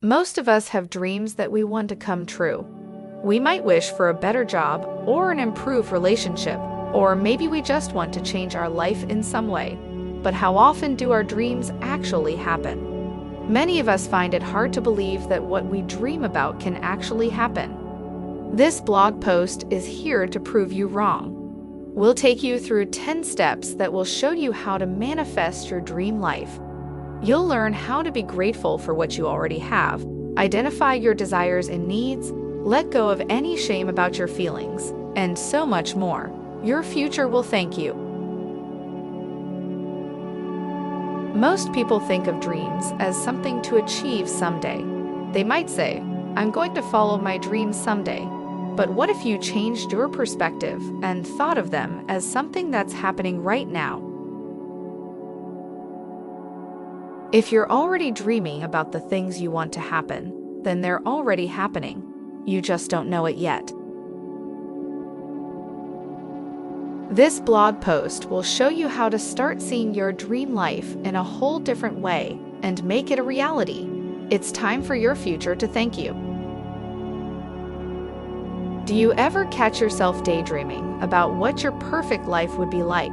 Most of us have dreams that we want to come true. We might wish for a better job or an improved relationship, or maybe we just want to change our life in some way. But how often do our dreams actually happen? Many of us find it hard to believe that what we dream about can actually happen. This blog post is here to prove you wrong. We'll take you through 10 steps that will show you how to manifest your dream life. You'll learn how to be grateful for what you already have, identify your desires and needs, let go of any shame about your feelings, and so much more. Your future will thank you. Most people think of dreams as something to achieve someday. They might say, "I'm going to follow my dreams someday." But what if you changed your perspective and thought of them as something that's happening right now? If you're already dreaming about the things you want to happen, then they're already happening. You just don't know it yet. This blog post will show you how to start seeing your dream life in a whole different way and make it a reality. It's time for your future to thank you. Do you ever catch yourself daydreaming about what your perfect life would be like?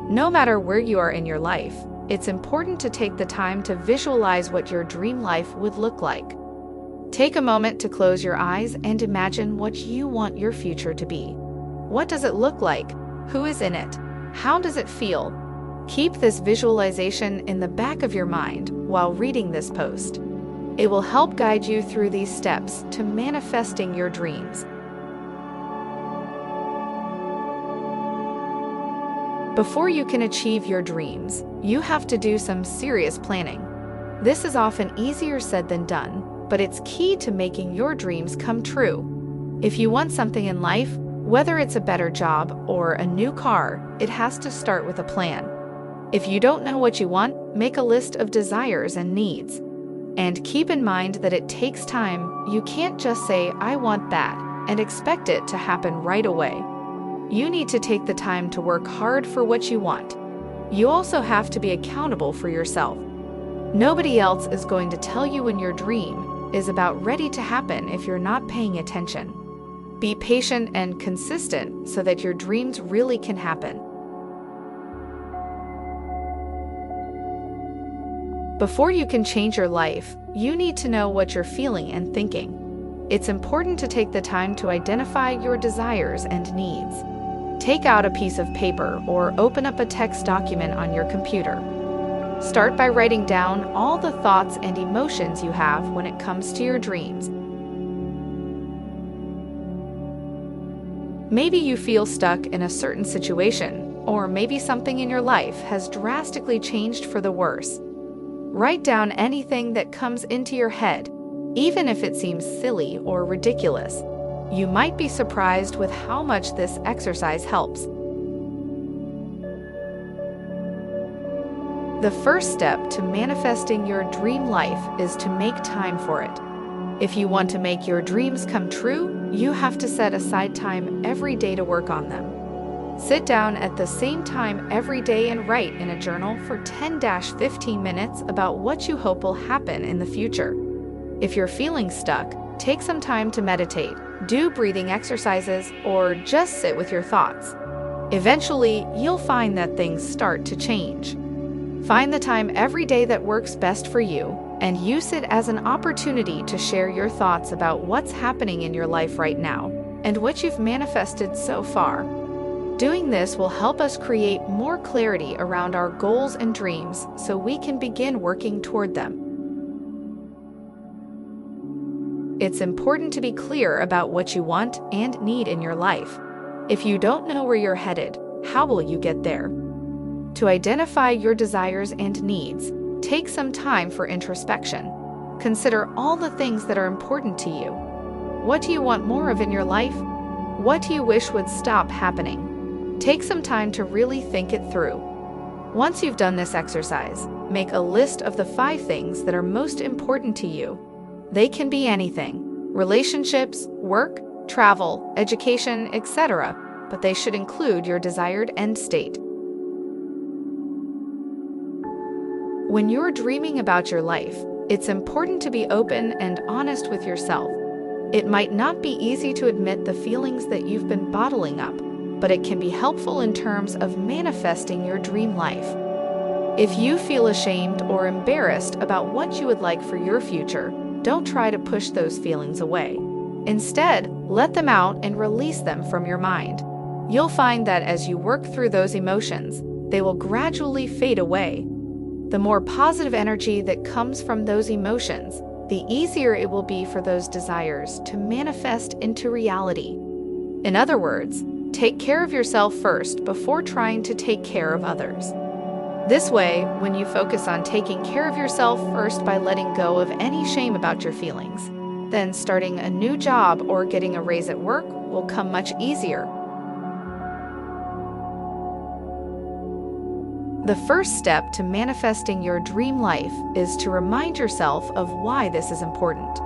No matter where you are in your life, it's important to take the time to visualize what your dream life would look like. Take a moment to close your eyes and imagine what you want your future to be. What does it look like? Who is in it? How does it feel? Keep this visualization in the back of your mind while reading this post. It will help guide you through these steps to manifesting your dreams. Before you can achieve your dreams, you have to do some serious planning. This is often easier said than done, but it's key to making your dreams come true. If you want something in life, whether it's a better job or a new car, it has to start with a plan. If you don't know what you want, make a list of desires and needs. And keep in mind that it takes time. You can't just say, "I want that," and expect it to happen right away. You need to take the time to work hard for what you want. You also have to be accountable for yourself. Nobody else is going to tell you when your dream is about ready to happen if you're not paying attention. Be patient and consistent so that your dreams really can happen. Before you can change your life, you need to know what you're feeling and thinking. It's important to take the time to identify your desires and needs. Take out a piece of paper or open up a text document on your computer. Start by writing down all the thoughts and emotions you have when it comes to your dreams. Maybe you feel stuck in a certain situation, or maybe something in your life has drastically changed for the worse. Write down anything that comes into your head, even if it seems silly or ridiculous. You might be surprised with how much this exercise helps. The first step to manifesting your dream life is to make time for it. If you want to make your dreams come true, you have to set aside time every day to work on them. Sit down at the same time every day and write in a journal for 10-15 minutes about what you hope will happen in the future. If you're feeling stuck, take some time to meditate, do breathing exercises, or just sit with your thoughts. Eventually, you'll find that things start to change. Find the time every day that works best for you, and use it as an opportunity to share your thoughts about what's happening in your life right now and what you've manifested so far. Doing this will help us create more clarity around our goals and dreams so we can begin working toward them. It's important to be clear about what you want and need in your life. If you don't know where you're headed, how will you get there? To identify your desires and needs, take some time for introspection. Consider all the things that are important to you. What do you want more of in your life? What do you wish would stop happening? Take some time to really think it through. Once you've done this exercise, make a list of the 5 things that are most important to you. They can be anything: relationships, work, travel, education, etc., but they should include your desired end state. When you're dreaming about your life, It's important to be open and honest with yourself. It might not be easy to admit the feelings that you've been bottling up, but it can be helpful in terms of manifesting your dream life. If you feel ashamed or embarrassed about what you would like for your future, don't try to push those feelings away. Instead, let them out and release them from your mind. You'll find that as you work through those emotions, they will gradually fade away. The more positive energy that comes from those emotions, the easier it will be for those desires to manifest into reality. In other words, take care of yourself first before trying to take care of others. This way, when you focus on taking care of yourself first by letting go of any shame about your feelings, then starting a new job or getting a raise at work will come much easier. The first step to manifesting your dream life is to remind yourself of why this is important.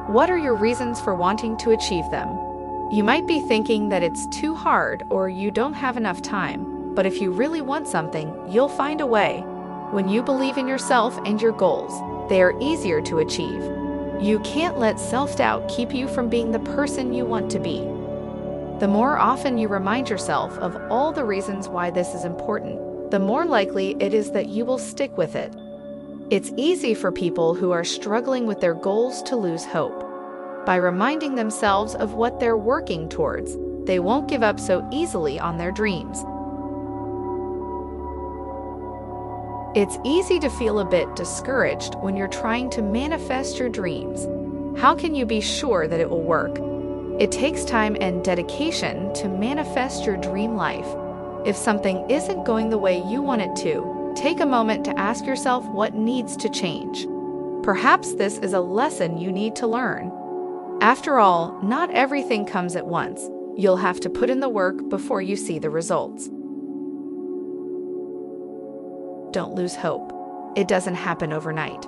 What are your reasons for wanting to achieve them? You might be thinking that it's too hard or you don't have enough time, but if you really want something, you'll find a way. When you believe in yourself and your goals, they are easier to achieve. You can't let self-doubt keep you from being the person you want to be. The more often you remind yourself of all the reasons why this is important, the more likely it is that you will stick with it. It's easy for people who are struggling with their goals to lose hope. By reminding themselves of what they're working towards, they won't give up so easily on their dreams. It's easy to feel a bit discouraged when you're trying to manifest your dreams. How can you be sure that it will work? It takes time and dedication to manifest your dream life. If something isn't going the way you want it to, take a moment to ask yourself what needs to change. Perhaps this is a lesson you need to learn. After all, not everything comes at once. You'll have to put in the work before you see the results. Don't lose hope. It doesn't happen overnight.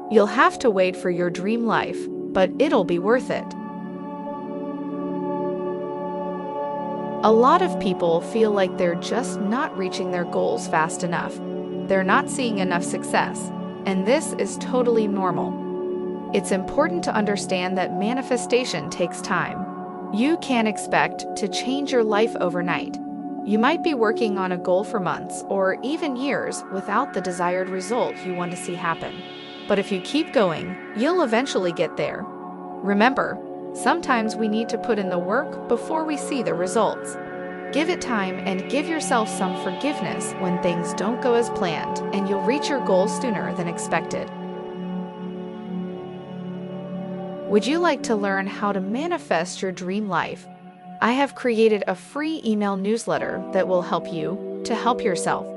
You'll have to wait for your dream life, but it'll be worth it. A lot of people feel like they're just not reaching their goals fast enough. They're not seeing enough success, and this is totally normal. It's important to understand that manifestation takes time. You can't expect to change your life overnight. You might be working on a goal for months or even years without the desired result you want to see happen. But if you keep going, you'll eventually get there. Remember, sometimes we need to put in the work before we see the results. Give it time and give yourself some forgiveness when things don't go as planned, and you'll reach your goal sooner than expected. Would you like to learn how to manifest your dream life? I have created a free email newsletter that will help you to help yourself.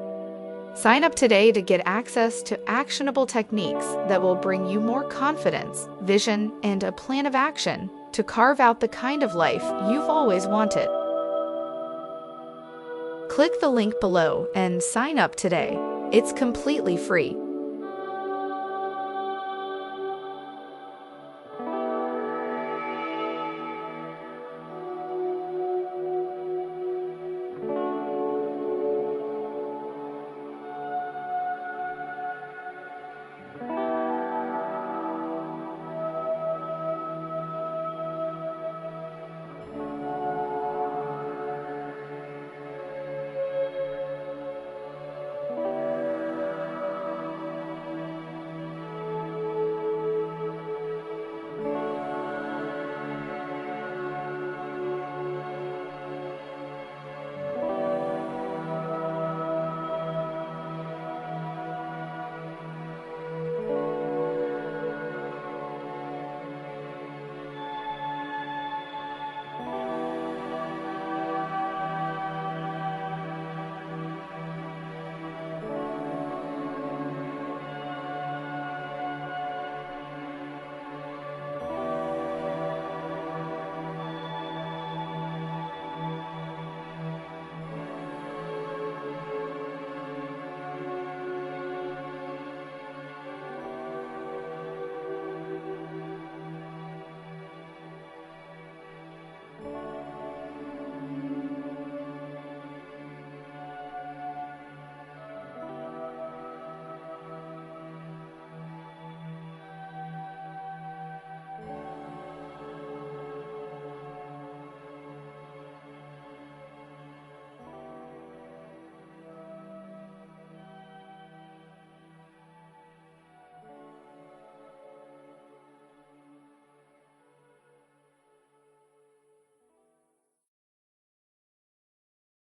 Sign up today to get access to actionable techniques that will bring you more confidence, vision, and a plan of action to carve out the kind of life you've always wanted. Click the link below and sign up today. It's completely free.